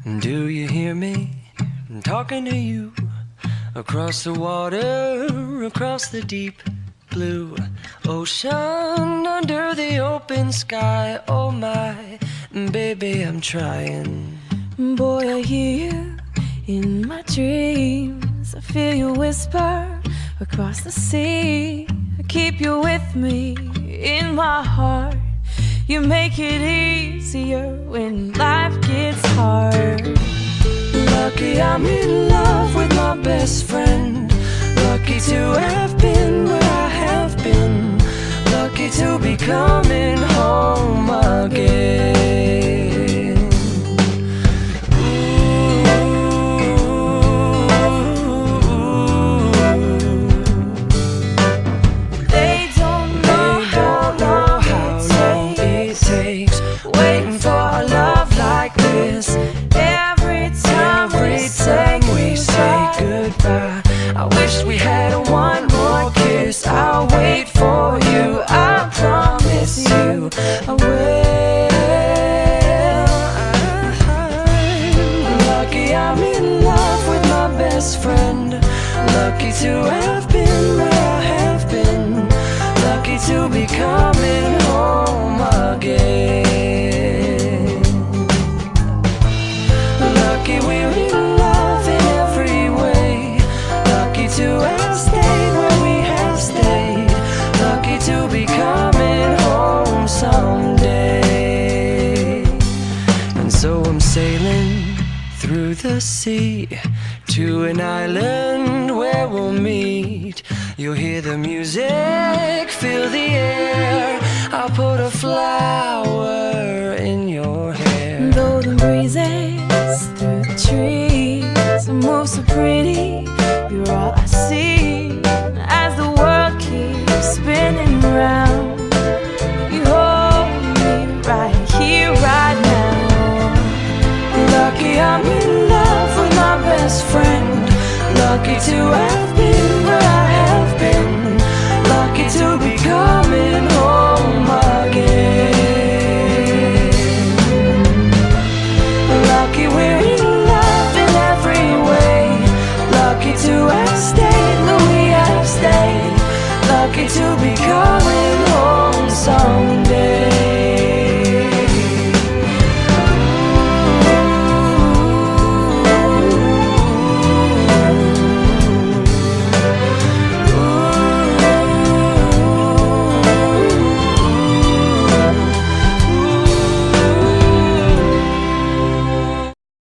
Do you hear me? I'm talking to you. Across the water, across the deep blue ocean, under the open sky. Oh my, baby, I'm trying. Boy, I hear you in my dreams. I feel you whisper across the sea. I keep you with me in my heart. You make it easier when life gets hard. Lucky I'm in love with my best friend. Lucky to have been where I have been. Lucky to be coming home again. They don't know how long it takes waiting for a love like this. Every time we say goodbye, I wish we had one more kiss. I'll wait for you, I promise you I will. Lucky I'm in love with my best friend. Lucky to have been where I have been. Lucky to be coming home again. Lucky we're in love in every way. Lucky to have stayed where we have stayed. Lucky to be coming home someday. And so I'm sailing through the sea to an island where we'll meet. You'll hear the music, feel the air. I'll put a flag